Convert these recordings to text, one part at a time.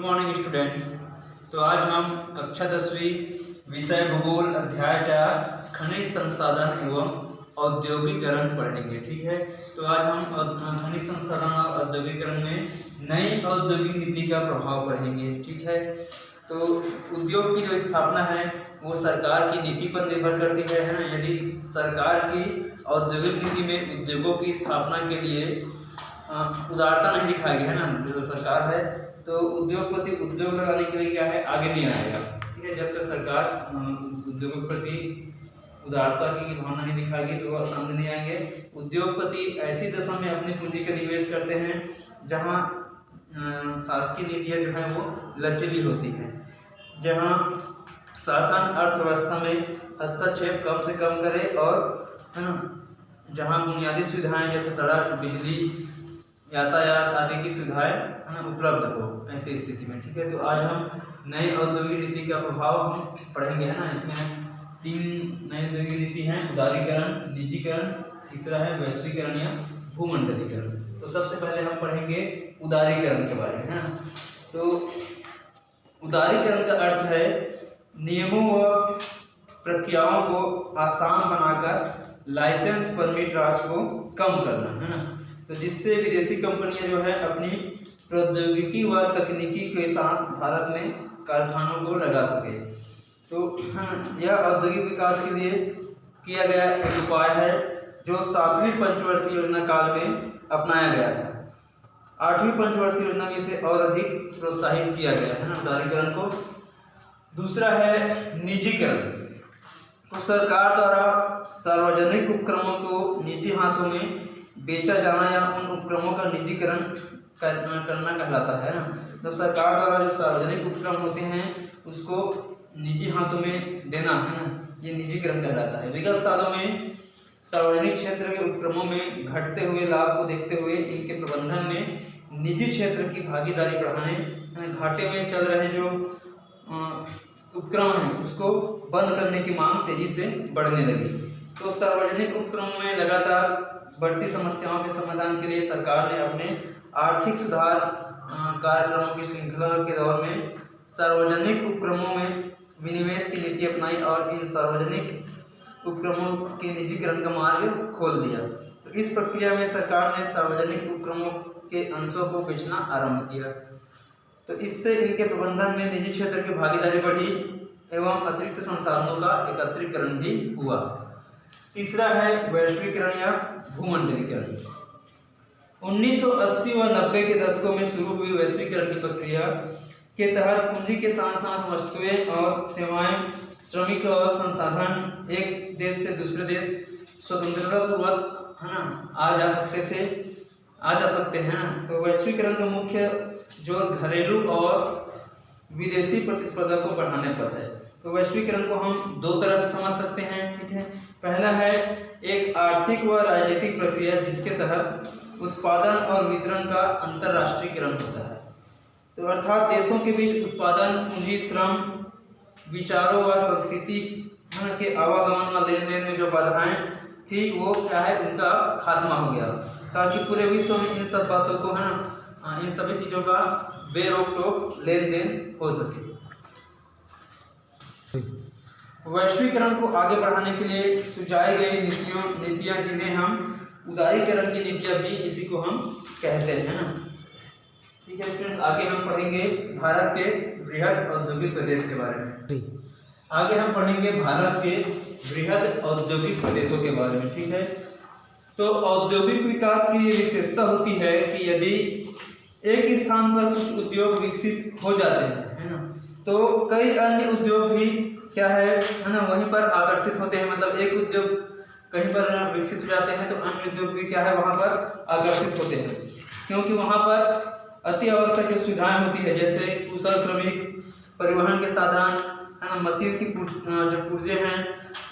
Morning students. तो आज हम कक्षा 10वीं विषय भूगोल अध्याय 4 खनिज संसाधन एवं औद्योगिकरण पढ़ेंगे। ठीक है, तो आज हम खनिज संसाधन और औद्योगिकरण में नई औद्योगिक नीति का प्रभाव पढ़ेंगे। ठीक है, तो उद्योग की जो स्थापना है वो सरकार की नीति पर निर्भर करती है ना। यदि सरकार की औद्योगिक नीति में उद्योगों की स्थापना के लिए उदारता नहीं दिखाई गई है ना, जो सरकार है, तो उद्योगपति उद्योग लगाने के लिए क्या है, आगे नहीं आएगा। ठीक है, जब तक सरकार उद्योगों के प्रति उदारता की भावना नहीं दिखाएगी तो वह सामने नहीं आएंगे। उद्योगपति ऐसी दशा में अपनी पूंजी का निवेश करते हैं जहां शासकीय नीतियां जो है वो लचीली होती हैं, जहां शासन अर्थव्यवस्था में हस्तक्षेप कम से कम करे और है ना, जहां बुनियादी सुविधाएं जैसे सड़क, बिजली, यातायात आदि की सुविधाएं है ना उपलब्ध हो ऐसी स्थिति में। ठीक है, तो आज हम नई औद्योगिक नीति का प्रभाव हम पढ़ेंगे है ना। इसमें 3 नई औद्योगिक नीति हैं: उदारीकरण, निजीकरण, तीसरा है वैश्वीकरण या भूमंडलीकरण। तो सबसे पहले हम पढ़ेंगे उदारीकरण के बारे में है ना। तो उदारीकरण का अर्थ है नियमों व प्रक्रियाओं को आसान बनाकर लाइसेंस परमिट राज को कम करना है ना। तो जिससे विदेशी कंपनियां जो है अपनी प्रौद्योगिकी व तकनीकी के साथ भारत में कारखानों को लगा सके। तो यह औद्योगिक विकास के लिए किया गया एक उपाय है जो 7वीं पंचवर्षीय योजना काल में अपनाया गया था। 8वीं पंचवर्षीय योजना में इसे और अधिक प्रोत्साहित किया गया है ना उदारीकरण को। दूसरा है निजीकरण। तो सरकार द्वारा सार्वजनिक उपक्रमों को निजी हाथों में बेचा जाना या उन उपक्रमों का निजीकरण करना कहलाता है ना। तो सरकार द्वारा जो सार्वजनिक उपक्रम होते हैं उसको निजी हाथों में देना है ना, ये निजीकरण कहलाता है। विगत सालों में सार्वजनिक क्षेत्र के उपक्रमों में घटते हुए लाभ को देखते हुए इनके प्रबंधन में निजी क्षेत्र की भागीदारी बढ़ाने, घाटे में चल रहे जो उपक्रम हैं उसको बंद करने की मांग तेजी से बढ़ने लगी। तो सार्वजनिक उपक्रमों में लगातार बढ़ती समस्याओं के समाधान के लिए सरकार ने अपने आर्थिक सुधार कार्यक्रमों की श्रृंखला के दौर में सार्वजनिक उपक्रमों में विनिवेश की नीति अपनाई और इन सार्वजनिक उपक्रमों के निजीकरण का मार्ग खोल दिया। तो इस प्रक्रिया में सरकार ने सार्वजनिक उपक्रमों के अंशों को बेचना आरंभ किया। तो इससे इनके प्रबंधन में निजी क्षेत्र की भागीदारी बढ़ी एवं अतिरिक्त संसाधनों का एकत्रीकरण भी हुआ। तीसरा है वैश्वीकरण या भूमंडलीकरण। 1980 व 90 के दशकों में शुरू हुई वैश्वीकरण की प्रक्रिया के तहत पूंजी के साथ साथ वस्तुएं और सेवाएं, श्रमिक और संसाधन एक देश से दूसरे देश स्वतंत्रता पूर्वक है ना आ जा सकते हैं। तो वैश्वीकरण का मुख्य जोर घरेलू और विदेशी प्रतिस्पर्धा को बढ़ाने पर है। तो वैश्वीकरण को हम 2 तरह से समझ सकते हैं। ठीक है, पहला है एक आर्थिक व राजनीतिक प्रक्रिया जिसके तहत उत्पादन और वितरण का अंतर्राष्ट्रीयकरण होता है। तो अर्थात देशों के बीच उत्पादन, पूंजी, श्रम, विचारों व संस्कृति के आवागमन व लेन देन में जो बाधाएं थी वो क्या है, उनका खात्मा हो गया, ताकि पूरे विश्व में इन सब बातों को है ना, इन सभी चीज़ों का बेरोक टोक लेन देन हो सके। वैश्वीकरण को आगे बढ़ाने के लिए सुझाई गई नीतियां जिन्हें हम उदारीकरण की नीतियां भी इसी को हम कहते हैं ना। ठीक है स्टूडेंट, आगे हम पढ़ेंगे भारत के बृहद औद्योगिक प्रदेश के बारे में। आगे हम पढ़ेंगे भारत के बृहद औद्योगिक प्रदेशों के बारे में। ठीक है, तो औद्योगिक विकास की ये विशेषता होती है कि यदि एक स्थान पर कुछ उद्योग विकसित हो जाते हैं है ना, तो कई अन्य उद्योग भी क्या है ना वहीं पर आकर्षित होते हैं। मतलब एक उद्योग कहीं पर विकसित हो जाते हैं तो अन्य उद्योग भी क्या है वहां पर आकर्षित होते हैं, क्योंकि वहां पर अति आवश्यक जो सुविधाएं होती है जैसे कुशल श्रमिक, परिवहन के साधन है ना, मशीन की जो पुर्जे हैं,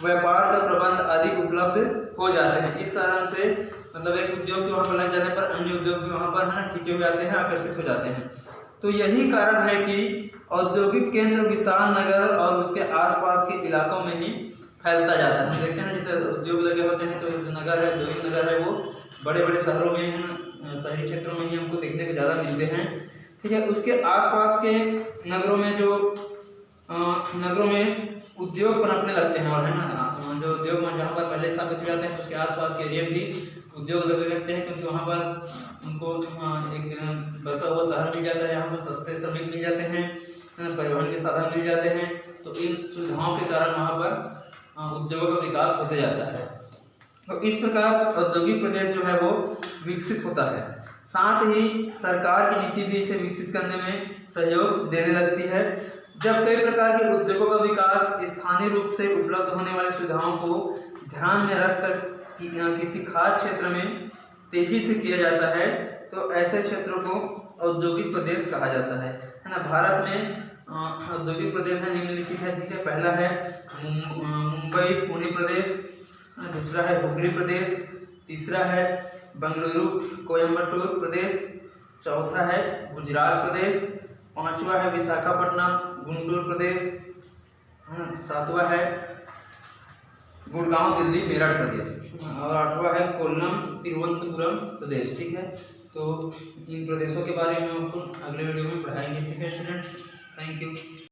व्यापार का प्रबंध आदि उपलब्ध हो जाते हैं। इस कारण से मतलब एक उद्योग के वहाँ पर लग जाने पर अन्य उद्योग भी वहाँ पर है ना खींचे हुए आते हैं, आकर्षित हो जाते हैं। तो यही कारण है कि औद्योगिक केंद्र विशाल नगर और उसके आसपास के इलाकों में ही फैलता जाता है। हम देखते हैं ना जैसे उद्योग लगे होते हैं तो नगर है, औद्योगिक नगर है, वो बड़े बड़े शहरों में है ना, शहरी क्षेत्रों में ही हमको देखने को ज़्यादा मिलते हैं। ठीक है। उसके आसपास के नगरों में जो नगरों में उद्योग पनपने लगते हैं, और है ना जो उद्योग जहाँ पर पहले स्थापित हो जाते हैं उसके आसपास के एरिया भी उद्योग लगने लगते हैं, क्योंकि वहाँ पर उनको एक बसा हुआ शहर मिल जाता है, यहाँ पर सस्ते श्रमिक मिल जाते हैं, परिवहन के साधन मिल जाते हैं। तो इन सुविधाओं के कारण वहाँ पर उद्योगों का विकास होते जाता है। तो इस प्रकार औद्योगिक प्रदेश जो है वो विकसित होता है। साथ ही सरकार की नीति भी इसे विकसित करने में सहयोग देने लगती है। जब कई प्रकार के उद्योगों का विकास स्थानीय रूप से उपलब्ध होने वाली सुविधाओं को ध्यान में रखकर किसी खास क्षेत्र में तेजी से किया जाता है, तो ऐसे क्षेत्रों को औद्योगिक प्रदेश कहा जाता है ना। भारत में औद्योगिक प्रदेश है निम्नलिखित है, ठीक है। पहला है मुंबई पुणे प्रदेश, दूसरा है हुगली प्रदेश, तीसरा है बेंगलुरु कोयम्बटूर प्रदेश, चौथा है गुजरात प्रदेश, पांचवा है विशाखापट्टनम गुंटूर प्रदेश, सातवां है गुड़गांव दिल्ली मेरठ प्रदेश, और आठवां है कोल्लम तिरुवनंतपुरम प्रदेश, ठीक है। तो इन प्रदेशों के बारे में हम आपको अगले वीडियो में पढ़ाएंगे, ठीक है स्टूडेंट्स। Thank you.